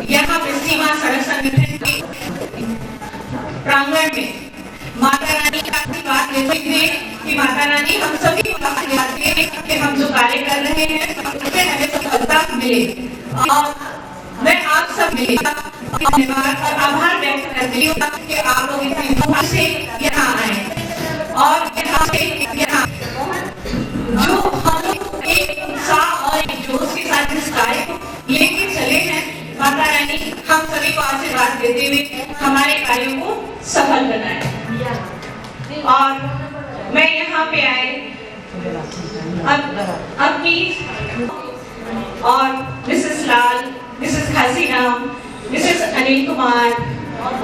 यहाँ पे सीमा सड़क संगठन के प्रांगण में माता रानी का आशीर्वाद लेते हुए कि माता रानी हम सभी को आशीर्वाद दें कि हम जो कार्य कर रहे हैं उससे हमें सफलता मिले। और मैं आप सब धन्यवाद और आभार व्यक्त करती हूँ कि आप लोग इतनी दूर से यहाँ आए और यहाँ से यहाँ जो हम एक उत्साह और एक जोश के साथ इस कार्य को लेके चले हैं। माता रानी हम सभी को आशीर्वाद देते हुए हमारे कार्यों को सफल बनाए। और मैं यहाँ पे आए अपनी और मिसेस लाल, मिसेस हसीना, मिसेस अनिल कुमार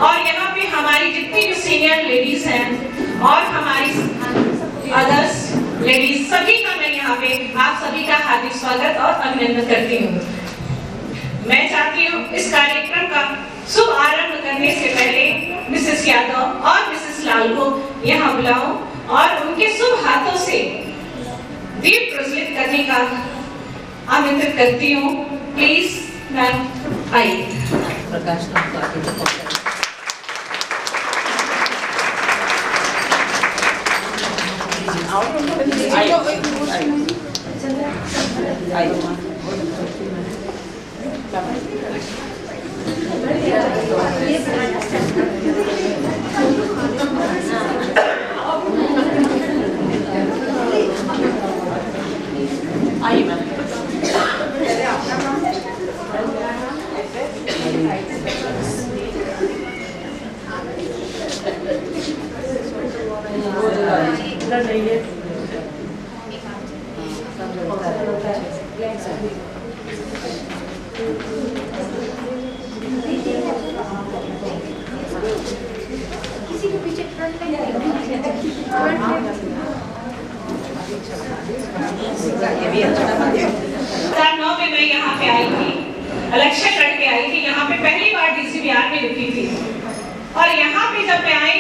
और यहाँ पे हमारी जितनी भी सीनियर लेडीज हैं और हमारी अदर्स लेडीज सभी का मैं यहाँ पे आप सभी का हार्दिक स्वागत और अभिनंदन करती हूँ। मैं चाहती हूँ इस कार्यक्रम का शुभ आरंभ करने से पहले मिसेस यादव और मिसेस लाल को यहाँ बुलाऊं और उनके शुभ हाथों से दीप प्रज्वलित करने का आमंत्रित करती हूँ। प्लीज मैम आइए। प्रकाश आइए मैम। किसी के पीछे फ्रंट में में मैं यहाँ पे आई थी, लक्ष्य करके आई थी। यहाँ पे पहली बार DCBR में रुकी थी और यहाँ पे जब मैं आई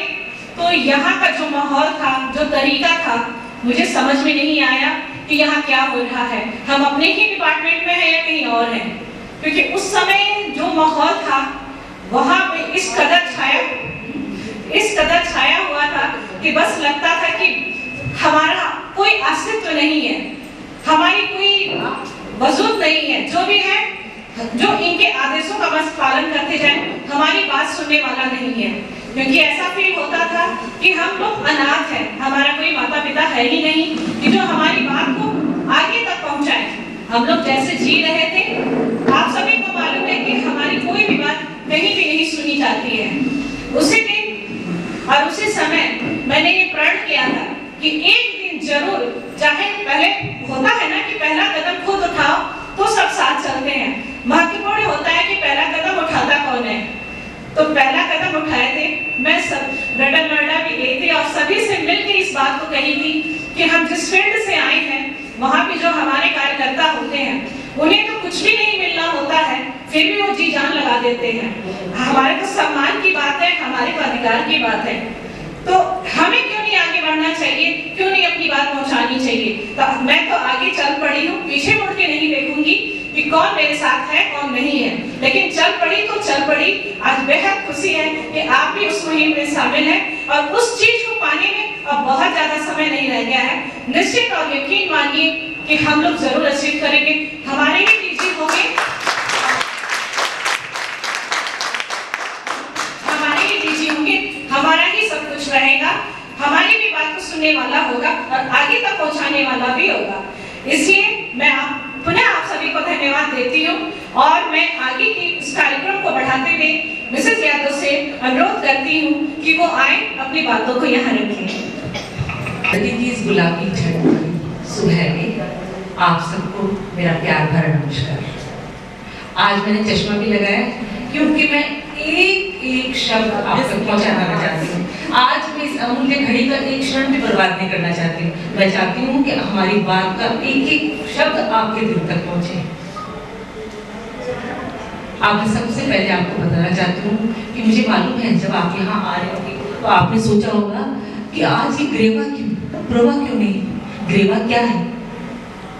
तो यहाँ का जो माहौल था, जो तरीका था, मुझे समझ में नहीं आया कि यहाँ क्या हो रहा है। हम अपने ही डिपार्टमेंट में हैं या कहीं और हैं, क्योंकि उस समय जो माहौल था वहाँ पे इस कदर छाया हुआ था कि बस लगता था कि हमारा कोई अस्तित्व नहीं है, हमारी कोई वजूद नहीं है। जो भी है, जो इनके आदेशों का बस पालन करते जाए, हमारी बात सुनने वाला नहीं है। क्योंकि ऐसा फील होता था कि हम लोग अनाथ हैं, हमारा कोई माता पिता है ही नहीं कि जो हमारी बात को आगे तक पहुंचाए। हम लोग जैसे जी रहे थे, आप सभी को मालूम है कि हमारी कोई भी बात कहीं भी नहीं सुनी जाती है। उसी दिन और उसी समय मैंने ये प्रण किया था कि एक दिन जरूर, चाहे पहले होता है ना कि पहला कदम खुद उठाओ तो सब साथ चलते हैं, महत्वपूर्ण होता है कि पहला कदम उठाता कौन है। तो पहला कदम उठाए थे, मैं सब रटन मरडा भी गई थी और सभी से मिलकर इस बात को कही थी कि हम जिस फील्ड से आए हैं वहाँ पे जो हमारे कार्यकर्ता होते हैं उन्हें तो कुछ भी नहीं मिलना होता है, फिर भी वो जी जान लगा देते हैं। हमारे तो सम्मान की बात है, हमारे तो अधिकार की बात है, तो हमें क्यों नहीं आगे बढ़ना चाहिए, क्यों नहीं अपनी बात पहुंचानी चाहिए। तो मैं तो आगे चल पड़ी हूँ, पीछे मुड़ के नहीं देखूंगी कि कौन मेरे साथ है कौन नहीं है, लेकिन चल पड़ी तो चल पड़ी। आज बेहद खुशी है कि आप भी उस मुहिम में शामिल हैं और उस चीज को पाने में अब बहुत ज्यादा समय नहीं रह गया है। निश्चित और यकीन मानिए कि हम लोग जरूर अचीव करेंगे, हमारे ही डीजी होंगे, हमारे ही डीजी होंगे, हमारा ही सब कुछ रहेगा, हमारी भी बात को सुनने वाला होगा और आगे तक पहुंचाने वाला भी होगा। इसलिए मैं पुनः आप सभी को धन्यवाद देती हूँ और मैं आगे की इस कार्यक्रम को बढ़ाते हुए मिसेस यादव से अनुरोध करती हूँ कि वो आए अपनी बातों को यहाँ रखें। इस गुलाबी ठंड सुबह में आप सबको मेरा प्यार भरा नमस्कार। आज मैंने चश्मा भी लगाया क्योंकि मैं एक एक शब्द आप तक पहुंचाना चाहती हूँ। आज मैं इस अमूल्य घड़ी का एक क्षण भी बर्बाद नहीं करना चाहती हूँ। मैं चाहती हूँ कि हमारी बात का एक एक शब्द आपके दिल तक पहुंचे। आपने सबसे पहले आपको बताना चाहती हूँ कि मुझे मालूम है जब आप यहाँ आ रहे होंगे तो आपने सोचा होगा कि आज ये ग्रेवा क्यों, प्रोवा क्यों नहीं, ग्रेवा क्या है।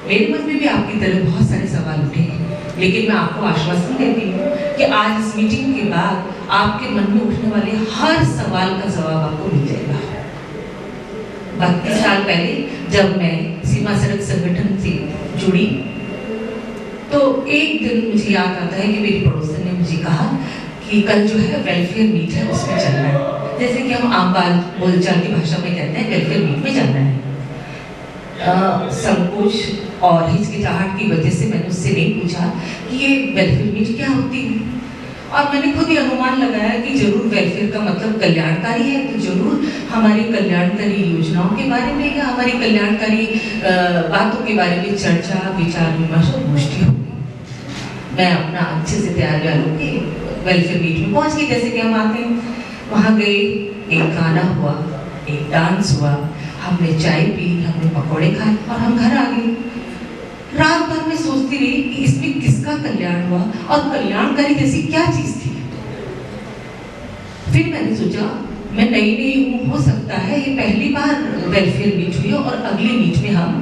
मेरे मन में भी आपकी तरह बहुत सारे सवाल उठे हैं, लेकिन मैं आपको आश्वासन देती हूँ कि आज इस मीटिंग के बाद आपके मन में उठने वाले हर सवाल का जवाब आपको मिल जाएगा। 32 साल पहले जब मैं सीमा सड़क संगठन से जुड़ी तो एक दिन मुझे याद आता है कि मेरी पड़ोसन ने मुझे कहा कि कल जो है वेलफेयर मीट है उसमें चलना है। जैसे कि हम आम बोलचाल की भाषा में कहते हैं वेलफेयर मीट में जाना है। संकोच और हिचकिचाहट की वजह से मैंने उससे नहीं पूछा कि ये वेलफेयर मीट क्या होती है, और मैंने खुद ही अनुमान लगाया कि जरूर वेलफेयर का मतलब कल्याणकारी है, तो जरूर हमारी कल्याणकारी योजनाओं के बारे में या हमारी कल्याणकारी बातों के बारे में चर्चा विचार विमर्श और गोष्ठी होगी। मैं अपना अच्छे से तैयार होके वेलफेयर मीट में पहुंच गई। जैसे कि हम आते हैं वहाँ गए, एक गाना हुआ, एक डांस हुआ, हमने चाय पी, हमने पकौड़े खाए और हम घर आ गए। रात भर में सोचती रही कि इसमें किसका कल्याण हुआ और कल्याणकारी जैसी क्या चीज थी। फिर मैंने सोचा मैं नई हूँ, हो सकता है ये पहली बार वेलफेयर मीट हुई और अगली मीट में हम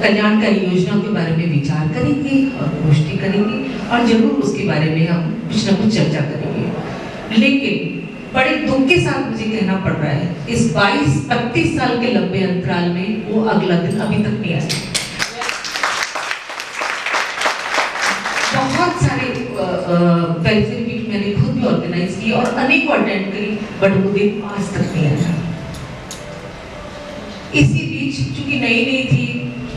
कल्याणकारी योजनाओं के बारे में विचार करेंगे और गोष्ठी करेंगे और जरूर उसके बारे में हम कुछ न कुछ चर्चा करेंगे। लेकिन बड़े दुख के साथ मुझे कहना पड़ रहा है इस 22-25 साल के लंबे अंतराल में वो अगला दिन अभी तक नहीं आया। बहुत सारे वेलफेयर मीट मैंने खुद भी ऑर्गेनाइज किए और अनेकों अटेंड करी, बट वो दिन आज तक नहीं आया। इसी बीच चूंकि नई थी,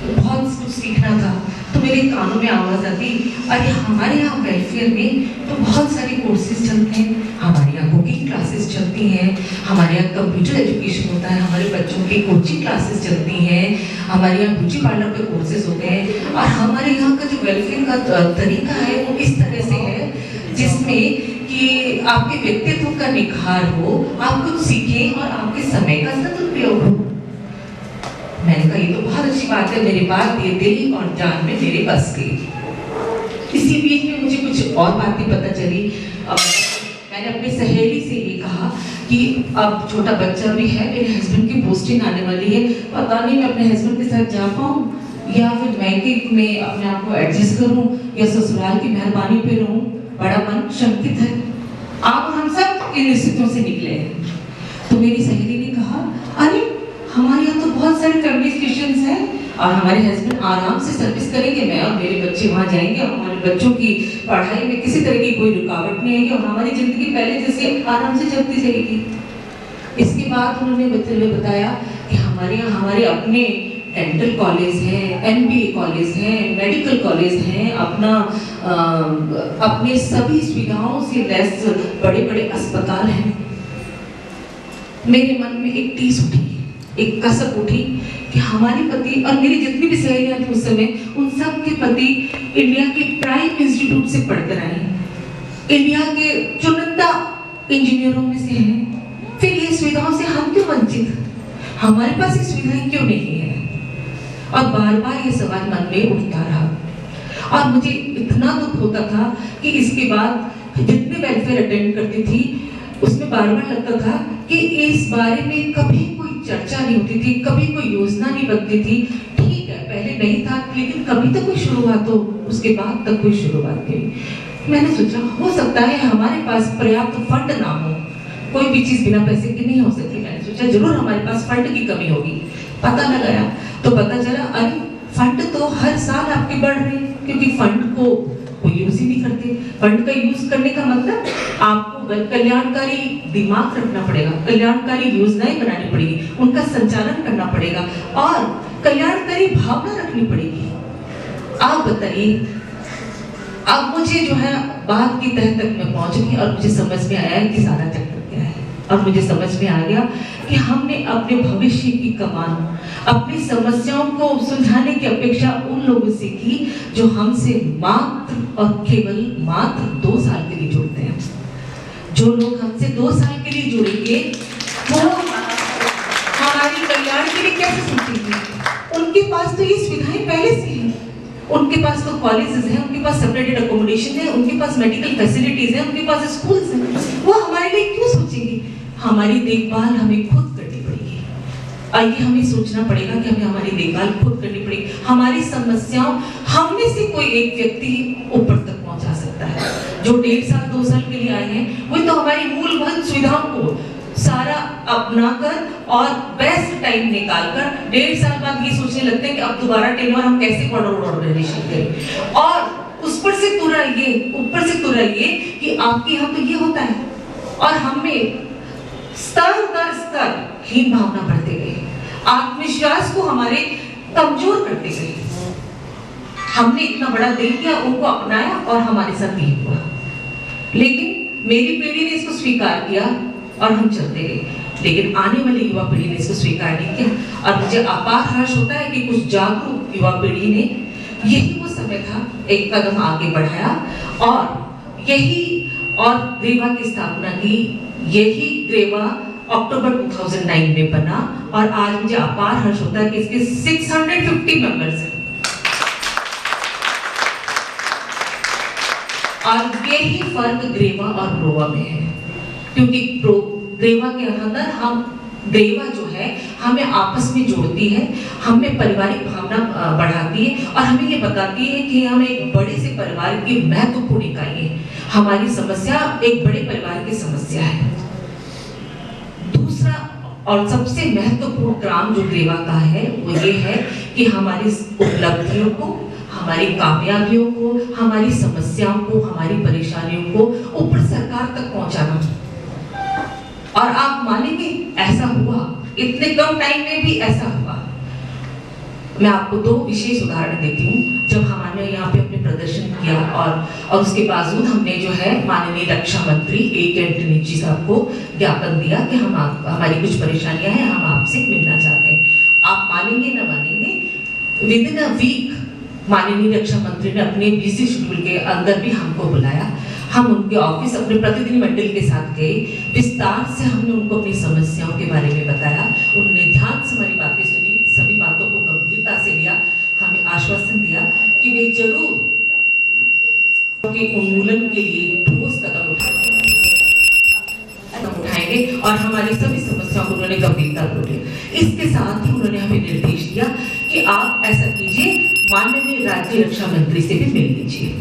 बहुत कुछ सीखना था, तो मेरे कानों में आवाज आती, अरे हमारे यहाँ वेलफेयर में तो बहुत सारे कोर्सेज चलते हैं, हमारे यहाँ कुकिंग क्लासेस चलती हैं, हमारे यहाँ कंप्यूटर एजुकेशन होता है, हमारे बच्चों की कोचिंग क्लासेस चलती हैं, हमारे यहाँ ब्यूटी पार्लर के कोर्सेज होते हैं, और हमारे यहाँ का जो वेलफेयर का तरीका है वो इस तरह से है जिसमें कि आपके व्यक्तित्व का निखार हो, आप कुछ सीखें और आपके समय का सदुपयोग हो। मैंने कहा ये तो बहुत अच्छी बात है, मेरे बात ये दिल और जान में मेरे बस गई। इसी बीच में मुझे कुछ और बातें पता चली। मैंने अपनी सहेली से ये कहा कि अब छोटा बच्चा भी है, मेरे हस्बैंड की पोस्टिंग आने वाली है, पता नहीं मैं अपने हस्बैंड के साथ जा पाऊँ या फिर मैके में अपने आप को एडजस्ट करूँ या ससुराल की मेहरबानी पे रहूँ। बड़ा मन शंकित है। आप हम सब इन स्थितियों से निकले हैं। तो मेरी सहेली ने कहा, अरे हमारे यहाँ तो बहुत सारे फैमिली स्टेशंस हैं और हमारे हस्बैंड आराम से सर्विस करेंगे, मैं और मेरे बच्चे वहाँ जाएंगे, हमारे बच्चों की पढ़ाई में किसी तरह की कोई रुकावट नहीं आएगी और हमारी जिंदगी पहले जैसे आराम से चलती जाएगी। इसके बाद उन्होंने बताया कि हमारे यहाँ हमारे अपने डेंटल कॉलेज हैं, MBA कॉलेज हैं, मेडिकल कॉलेज हैं, अपने सभी सुविधाओं से लैस बड़े बड़े अस्पताल हैं। मेरे मन में एक टीस उठी, एक कसक उठी कि हमारे पति और मेरी जितनी भी सहेलियां थी उस समय, उन सब के पति इंडिया के प्राइम इंस्टीट्यूट से पढ़कर आए हैं, इंडिया के चुनिंदा इंजीनियरों में से हैं। फिर ये सुविधाओं से हम क्यों वंचित? हमारे पास ये सुविधाएं क्यों नहीं है? और बार बार ये सवाल मन में उठता रहा और मुझे इतना दुख होता था कि इसके बाद जितने वेलफेयर अटेंड करती थी उसमें बार बार लगता था कि इस बारे में कभी कोई चर्चा नहीं होती थी, कभी कोई योजना नहीं बनती थी। ठीक है, पहले नहीं था लेकिन कभी तो कोई शुरुआत हो, उसके बाद तक कोई शुरुआत नहीं। मैंने सोचा हो सकता है हमारे पास पर्याप्त फंड ना हो, कोई भी चीज बिना पैसे की नहीं हो सकती। मैंने सोचा जरूर हमारे पास फंड की कमी होगी। पता लगाया तो पता चला अरे फंड तो हर साल आपके बढ़ रहे हैं, क्योंकि फंड को कोई यूज ही नहीं करते। फंड का यूज करने का मतलब आपको कल्याणकारी दिमाग रखना पड़ेगा, कल्याणकारी योजनाएं बनानी पड़ेगी, उनका संचालन करना पड़ेगा और कल्याणकारी भावना रखनी पड़ेगी। आप बताइए, अब मुझे जो है बात की तह तक मैं पहुंच गई और मुझे समझ में आया कि सारा चक्कर क्या है। और मुझे समझ में आ गया कि हमने अपने भविष्य की कमान, अपनी समस्याओं को सुलझाने की अपेक्षा उन लोगों से की जो हमसे मात्र और केवल मात्र 2 साल के लिए जुड़ते हैं। जो लोग हमसे 2 साल के लिए जुड़ेंगे वो हमारी कल्याण के लिए कैसे सोचेंगे? उनके पास तो ये सुविधाएं पहले से हैं, उनके पास तो कॉलेजेस हैं, उनके पास सेपरेटेड अकोमोडेशन है, उनके पास मेडिकल फैसिलिटीज हैं, उनके पास स्कूल्स हैं। वो हमारे लिए क्यों सोचेंगे? हमारी देखभाल हमें खुद करनी पड़ेगी। आइए हमें सोचना पड़ेगा कि हमें हमारी देखभाल खुद करनी पड़ेगी। हमारी समस्याओं हम में से कोई एक व्यक्ति ऊपर तक पहुंचा सकता है। जो 1.5 साल 2 साल के लिए आए हैं वो तो हमारी मूलभूत सुविधाओं को सारा अपनाकर और बेस्ट टाइम निकालकर 1.5 साल बाद ये सोचने लगते हैं कि अब दोबारा टेन्योर हम कैसे ऑर्गेनाइजेशन करें। और उस पर से ऊपर से तुराइए कि आपके यहाँ तो ये होता है और हमें स्तर दर स्तर हीन भावना बढ़ते गए, आत्मविश्वास को हमारे कमजोर करते गए। हमने इतना बड़ा दिल किया, उनको अपनाया और हमारे साथ ये हुआ। लेकिन मेरी पीढ़ी ने इसको स्वीकार किया और हम चलते गए, लेकिन आने वाली युवा पीढ़ी ने इसको स्वीकार नहीं किया। और मुझे अपार हर्ष होता है कि कुछ जागरूक युवा पीढ़ी ने यही वो समय था, एक कदम आगे बढ़ाया और ग्रेवा की स्थापना की। यही ग्रेवा अक्टूबर 2009 में बना और आज मुझे अपार हर्ष होता है कि इसके 650 मेंबर्स हैं। और यही फर्क ग्रेवा और ब्रोवा में है, क्योंकि ग्रेवा के अंदर ग्रेवा जो है हमें आपस में जोड़ती है, हमें पारिवारिक भावना बढ़ाती है और हमें ये बताती है कि हम एक बड़े से परिवार की महत्वपूर्ण इकाई है। हमारी समस्या एक बड़े परिवार की समस्या है। दूसरा और सबसे महत्वपूर्ण काम जो ग्रेवा का है वो ये है कि हमारी उपलब्धियों को, हमारी कामयाबियों को, हमारी समस्याओं को, हमारी परेशानियों को ऊपर सरकार तक पहुंचाना। और आप मानेंगे ऐसा हुआ, इतने कम टाइम में भी ऐसा हुआ। मैं आपको 2 विशेष उदाहरण देती हूँ। जब हमने यहाँ पे अपने प्रदर्शन किया और उसके बावजूद हमने जो है माननीय रक्षा मंत्री A.K. एंटनी जी साहब को ज्ञापन दिया कि हमारी कुछ परेशानियां हैं, हम आपसे मिलना चाहते हैं। आप मानेंगे न मानेंगे, विदिन अ वीक माननीय रक्षा मंत्री ने अपने बिजी शेड्यूल के अंदर भी हमको बुलाया। हम उनके ऑफिस अपने प्रतिनिधि मंडल के साथ गए, विस्तार से हमने उनको अपनी समस्याओं के बारे में बताया। उन्होंने ध्यान से हमारी बातें सुनी, सभी बातों को गंभीरता से लिया, हमें आश्वासन दिया कि वे जरूर के उन्मूलन के लिए ठोस कदम उठाएंगे और हमारी सभी समस्याओं को उन्होंने गंभीरतापूर्वक लिया। इसके साथ ही उन्होंने हमें निर्देश दिया कि आप ऐसा कीजिए, माननीय राज्य रक्षा मंत्री से भी मिल लीजिए।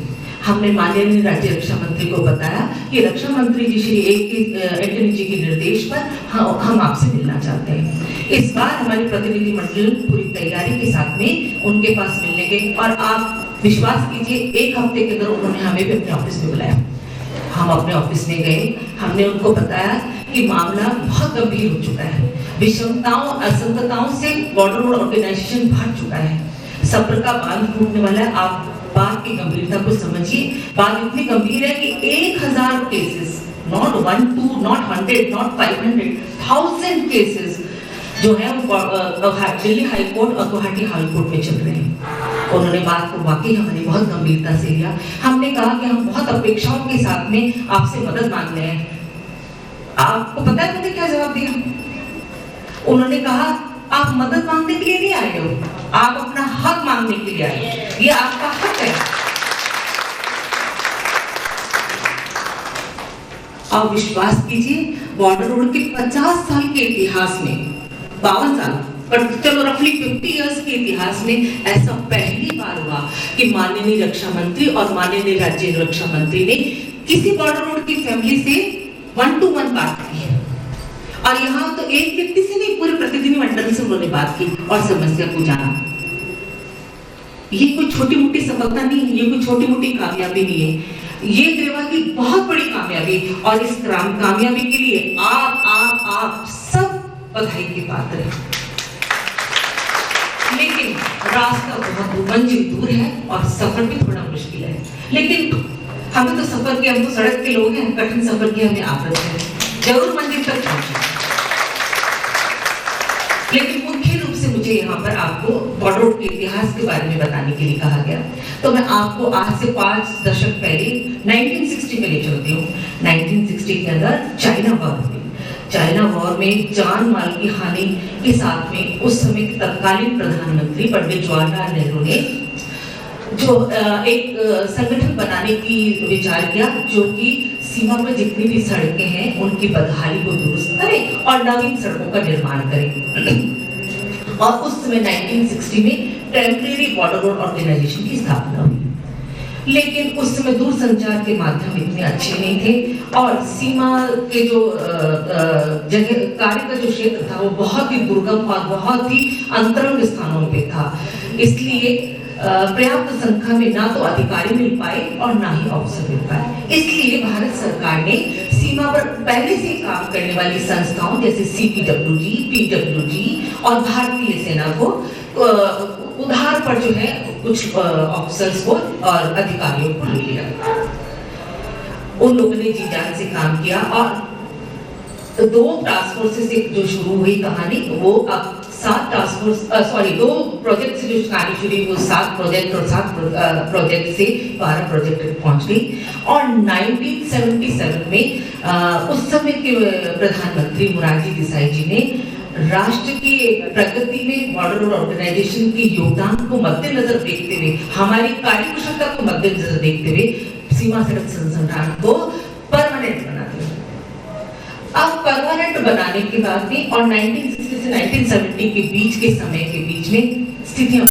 हमने माननीय राज्य रक्षा मंत्री को बताया कि रक्षा मंत्री जी श्री A.K. एंटनी जी के निर्देश पर हम आपसे मिलना चाहते हैं। इस बार हमारे प्रतिनिधि मंडल पूरी तैयारी के साथ में उनके पास मिलने गए और आप विश्वास कीजिए 1 हफ्ते के अंदर उन्होंने हमें भी अपने ऑफिस में बुलाया। हम अपने ऑफिस में गए, हमने उनको बताया कि मामला बहुत गंभीर हो चुका है, विषमताओं असंगतताओं से बॉर्डर रोड ऑर्गेनाइजेशन भर चुका है, सब्र का बांध फूटने वाला है। आप बात की गंभीरता को समझिए। बात इतनी गंभीर है कि 1000 cases, not 1 2 not 100 not 500, 1000 cases जो है दिल्ली हाई कोर्ट और गुवाहाटी हाई कोर्ट में चल रहे हैं। उन्होंने बात को वाकई हमारी बहुत गंभीरता से लिया। हमने कहा कि हम बहुत अपेक्षाओं के साथ में आपसे मदद मांग रहे हैं। आपको पता है उन्होंने क्या जवाब दिया? उन्होंने कहा आप मदद मांगने के लिए नहीं आए हो, आप अपना हक मांगने के लिए आए हो। ये आपका हक है। आप विश्वास कीजिए, बॉर्डर रोड के 50 साल के इतिहास में, 52 साल, पर चलो रफली 50 इयर्स के इतिहास में ऐसा पहली बार हुआ कि माननीय रक्षा मंत्री और माननीय राज्य रक्षा मंत्री ने किसी बॉर्डर रोड की फैमिली से 1-to-1 बात की है। और यहाँ तो एक व्यक्ति से नहीं, पूरे प्रतिनिधि मंडल से उन्होंने बात की और समस्या को जाना। ये कोई छोटी मोटी सफलता नहीं है, ये कोई छोटी मोटी कामयाबी नहीं है, ये ग्रेवा की बहुत बड़ी कामयाबी। और इस कामयाबी के लिए आप सब बधाई के पात्र हैं। लेकिन रास्ता बहुत मंजिल दूर है और सफर भी थोड़ा मुश्किल है। लेकिन हमें तो सफर की, हम तो सड़क के लोग हैं, कठिन सफर की हमें आदत है, जरूर मंजिल तक पहुंचे। लेकिन मुख्य रूप से मुझे यहाँ पर आपको बॉर्डर रोड के इतिहास के बारे में बताने के लिए कहा गया, तो मैं आपको आज से 5 दशक पहले 1960 में ले चलती हूँ। 1960 के अंदर चाइना वॉर हुई। चाइना वॉर में जान माल की हानि के साथ में उस समय के तत्कालीन प्रधानमंत्री पंडित जवाहरलाल नेहरू ने जो एक संगठन बनाने की विचार किया, जो कि सीमा पर जितनी भी सड़कें हैं उनकी बदहाली को दुरुस्त करे और नवीन सड़कों का निर्माण करे। और उस समय 1960 में टेम्परेरी बॉर्डर रोड ऑर्गेनाइजेशन की स्थापना हुई। लेकिन उस समय दूरसंचार के माध्यम इतने अच्छे नहीं थे और सीमा के जो जगह कार्य का जो क्षेत्र था वो बहुत ही दुर्गम और बहुत ही अंतरंग स्थानों पे था। इसलिए पर्याप्त संख्या में ना तो अधिकारी मिल पाए और ना ही अवसर मिल पाए। इसलिए भारत सरकार ने सीमा पर पहले से काम करने वाली संस्थाओं जैसे CPWG, PWG और भारतीय सेना को उधार पर जो है कुछ ऑफिसर्स को और अधिकारियों को ले लिया। उन लोगों ने जी जान से काम किया और 2 टास्क फोर्सेस से जो शुरू हुई कहानी, वो अब 7 टास्क फोर्स 2 प्रोजेक्ट से जो कहानी शुरू हुई, वो 7 प्रोजेक्ट और 7 प्रोजेक्ट से 12 प्रोजेक्ट तक पहुंच गई। और 1977 में उस समय के प्रधानमंत्री मोरारजी देसाई जी ने राष्ट्र की प्रगति में बॉर्डर रोड ऑर्गेनाइजेशन के योगदान को मद्देनजर देखते हुए, हमारी कार्यकुशलता को मद्देनजर देखते हुए सीमा सड़क संगठन को परमानेंट बना दिया। अब परमानेंट बनाने के बाद भी और 1960 से 1970 के बीच के समय के बीच में स्थितियां